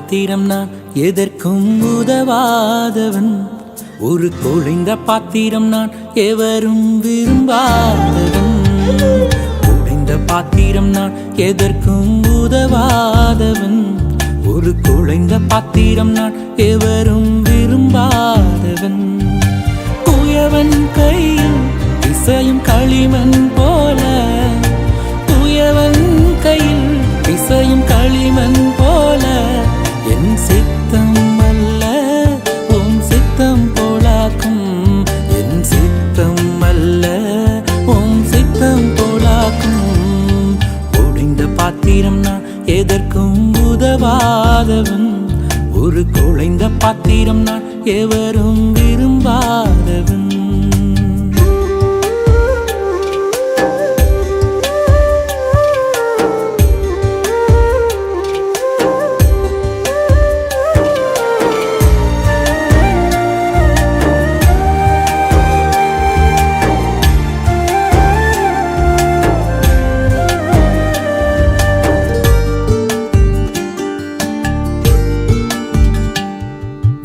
பாத்திரம் நான் எதற்கும் உதவாதவன். ஒரு குழைந்த பாத்திரம் நான் எவரும் விரும்பாதவன். குழைந்த பாத்திரம் நான் எதற்கும் உதவாதவன். ஒரு குழைந்த பாத்திரம் நான் எவரும் விரும்பாதவன். குயவன் கையில் இசையும் களிமண் போல, குயவன் கையில் இசையும் களிமண் போல, என் சித்தம் அல்ல உம் சித்தம் போலாக்கும். என் சித்தம் அல்ல உம் சித்தம் போலாக்கும். ஒடிந்த பாத்திரம் நான் எதற்கும் உதவாதவன். ஒரு குழைந்த பாத்திரம் நான் எவரும் விரும்பாதவன்.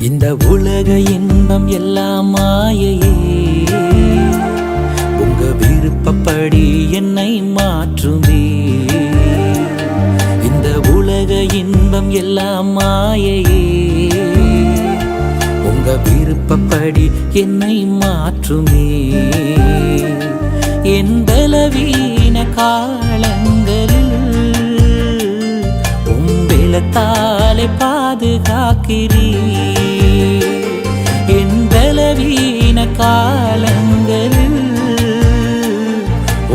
இந்த உலக இன்பம் எல்லாம் மாயையே, உங்க விருப்பப்படி என்னை மாற்றுமே. இந்த உலக இன்பம் எல்லாம் மாயையே, உங்க விருப்பப்படி என்னை மாற்றுமே. என் பலவீன காலங்களில் உம் பலத்தாலே பாதுகாக்கிறீ. என் பலவீன காலங்களில்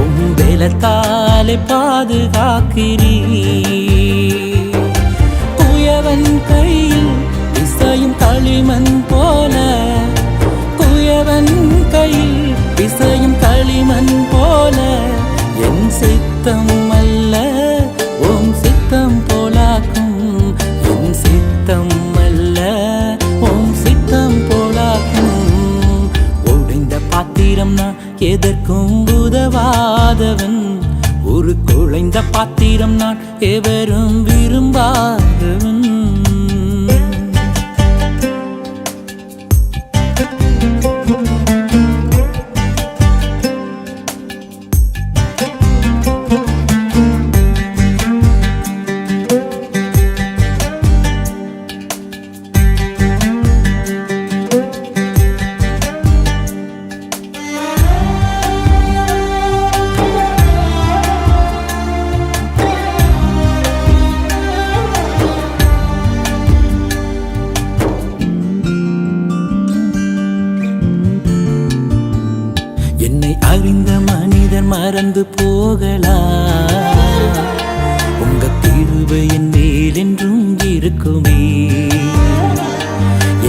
உம் பலத்தாலே பாதுகாக்கிறீ. குயவன் கையில் இசையும் களிமண் போல, குயவன் கையில் இசையும் களிமண் போல, என் சித்தம் அல்ல உம் சித்தம் போலாக்கும். என் சித்தம் அல்ல உம் சித்தம் போலாக்கும். ஒடிந்த பாத்திரம் நான் எதற்கும் உதவாதவன். ஒரு குழைந்த பாத்திரம் நான் எவரும் விரும்பாதவன். என்னை அறிந்த மனிதர் மறந்து போகலாம், உங்க கிருபை என் மேல் என்றும் இருக்குமே.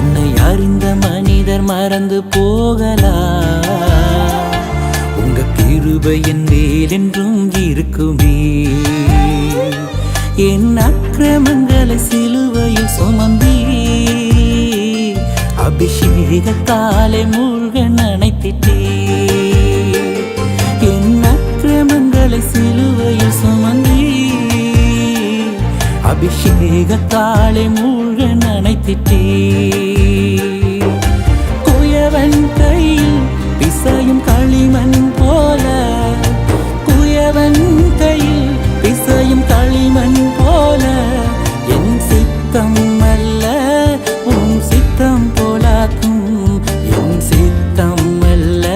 என்னை அறிந்த மனிதர் மறந்து போகலாம், உங்க கிருபை என் மேல் என்றும் இருக்குமே. என் அக்கிரமங்களை சிலுவையில் சுமந்தீ, அபிஷேகத்தாலே மூழ்க நனைத்திட்டே. என் அக்கிரமங்களை சிலுவையில் சுமந்தீ, அபிஷேகத்தாலே மூழ்க நனைத்திட்டே. குயவன் கையில் இசையும் களிமண் போல, குயவன் கையில் இசையும் களிமண் போல, என் சித்தம் அல்ல உம் சித்தம் போலாக்கும். என் சித்தம் அல்ல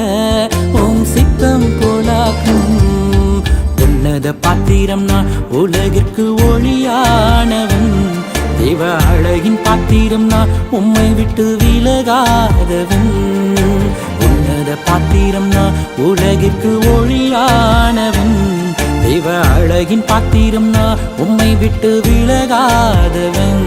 உம் சித்தம் போலாக்கும். உன்னத பாத்திரம் நான் உலகிற்கு ஒளியானவன். தேவ அழகின் பாத்திரம் நான் உம்மை விட்டு விலகாதவன். உன்னத பாத்திரம் நான் உலகிற்கு ஒளியானவன். தேவ அழகின் பாத்திரம் நான் உம்மை விட்டு விலகாதவன்.